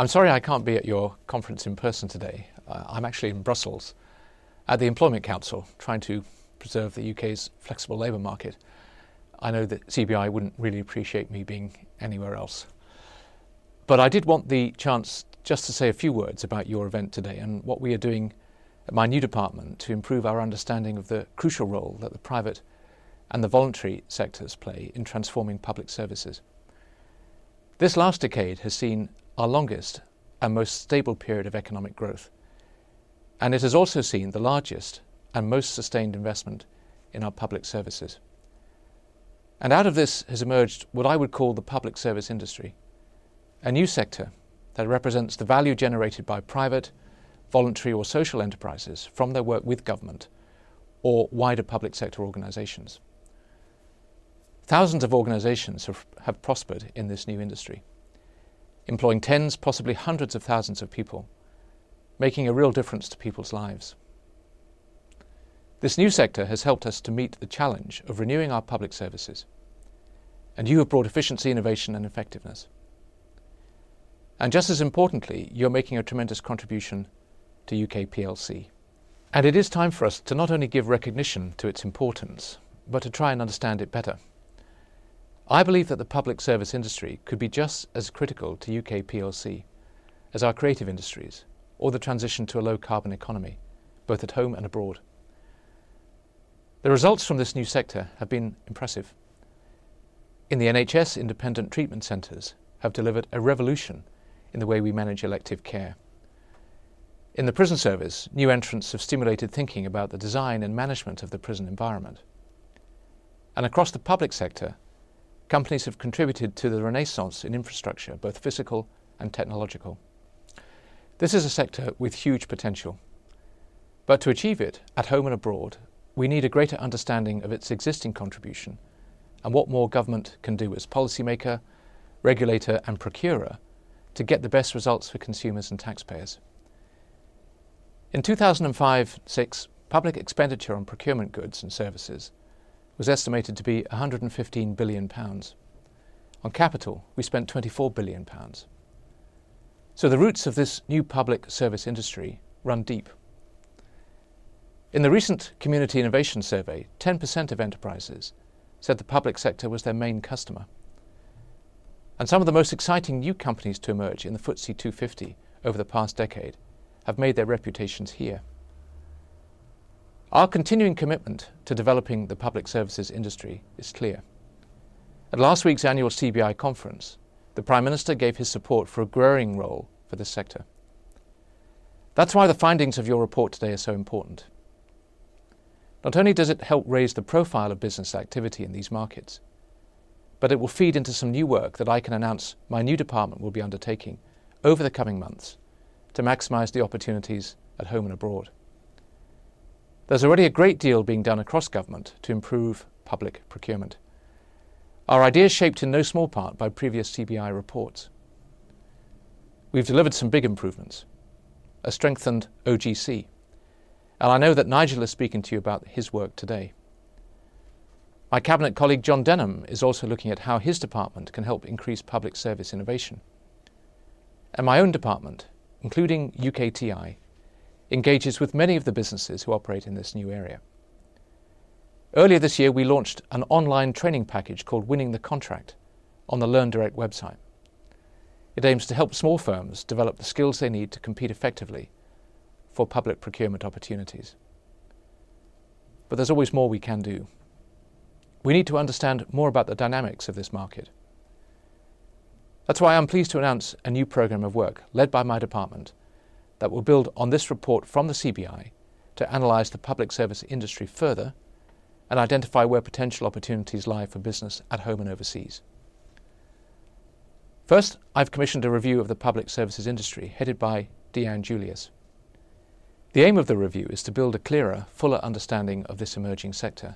I'm sorry I can't be at your conference in person today. I'm actually in Brussels at the Employment Council, trying to preserve the UK's flexible labour market. I know that CBI wouldn't really appreciate me being anywhere else. But I did want the chance just to say a few words about your event today and what we are doing at my new department to improve our understanding of the crucial role that the private and the voluntary sectors play in transforming public services. This last decade has seen our longest and most stable period of economic growth, and it has also seen the largest and most sustained investment in our public services. And out of this has emerged what I would call the public service industry, a new sector that represents the value generated by private, voluntary or social enterprises from their work with government or wider public sector organisations. Thousands of organisations have prospered in this new industry, employing tens, possibly hundreds of thousands of people, making a real difference to people's lives. This new sector has helped us to meet the challenge of renewing our public services, and you have brought efficiency, innovation and effectiveness. And just as importantly, you're making a tremendous contribution to UK PLC. And it is time for us to not only give recognition to its importance, but to try and understand it better. I believe that the public service industry could be just as critical to UK PLC as our creative industries or the transition to a low-carbon economy, both at home and abroad. The results from this new sector have been impressive. In the NHS, independent treatment centres have delivered a revolution in the way we manage elective care. In the prison service, new entrants have stimulated thinking about the design and management of the prison environment. And across the public sector, companies have contributed to the renaissance in infrastructure, both physical and technological. This is a sector with huge potential. But to achieve it, at home and abroad, we need a greater understanding of its existing contribution and what more government can do as policymaker, regulator and procurer to get the best results for consumers and taxpayers. In 2005-06, public expenditure on procurement goods and services was estimated to be £115 billion. On capital, we spent £24 billion. So the roots of this new public service industry run deep. In the recent Community Innovation Survey, 10% of enterprises said the public sector was their main customer. And some of the most exciting new companies to emerge in the FTSE 250 over the past decade have made their reputations here. Our continuing commitment to developing the public services industry is clear. At last week's annual CBI conference, the Prime Minister gave his support for a growing role for this sector. That's why the findings of your report today are so important. Not only does it help raise the profile of business activity in these markets, but it will feed into some new work that I can announce my new department will be undertaking over the coming months to maximise the opportunities at home and abroad. There's already a great deal being done across government to improve public procurement. Our ideas shaped in no small part by previous CBI reports. We've delivered some big improvements, a strengthened OGC, and I know that Nigel is speaking to you about his work today. My Cabinet colleague John Denham is also looking at how his department can help increase public service innovation. And my own department, including UKTI, engages with many of the businesses who operate in this new area. Earlier this year, we launched an online training package called Winning the Contract on the Learn Direct website. It aims to help small firms develop the skills they need to compete effectively for public procurement opportunities. But there's always more we can do. We need to understand more about the dynamics of this market. That's why I'm pleased to announce a new programme of work led by my department that will build on this report from the CBI to analyse the public service industry further and identify where potential opportunities lie for business at home and overseas. First, I've commissioned a review of the public services industry headed by Deanne Julius. The aim of the review is to build a clearer, fuller understanding of this emerging sector,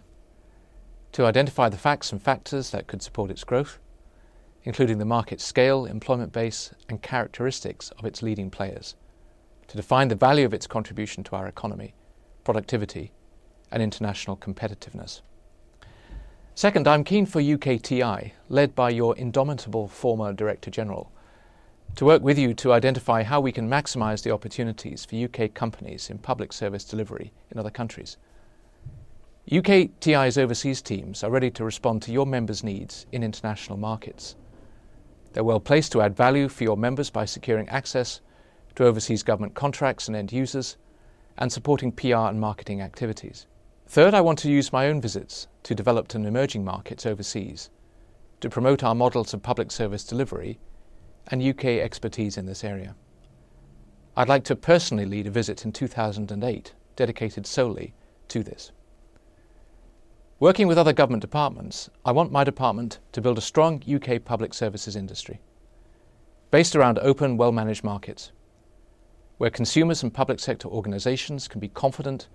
to identify the facts and factors that could support its growth, including the market scale, employment base and characteristics of its leading players, to define the value of its contribution to our economy, productivity and international competitiveness. Second, I'm keen for UKTI, led by your indomitable former Director General, to work with you to identify how we can maximise the opportunities for UK companies in public service delivery in other countries. UKTI's overseas teams are ready to respond to your members' needs in international markets. They're well placed to add value for your members by securing access to overseas government contracts and end users, and supporting PR and marketing activities. Third, I want to use my own visits to developed and emerging markets overseas to promote our models of public service delivery and UK expertise in this area. I'd like to personally lead a visit in 2008 dedicated solely to this. Working with other government departments, I want my department to build a strong UK public services industry, based around open, well-managed markets, where consumers and public sector organisations can be confident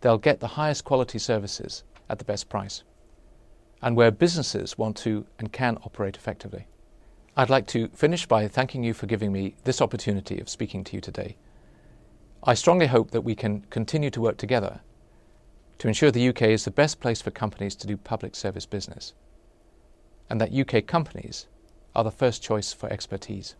they'll get the highest quality services at the best price, and where businesses want to and can operate effectively. I'd like to finish by thanking you for giving me this opportunity of speaking to you today. I strongly hope that we can continue to work together to ensure the UK is the best place for companies to do public service business, and that UK companies are the first choice for expertise.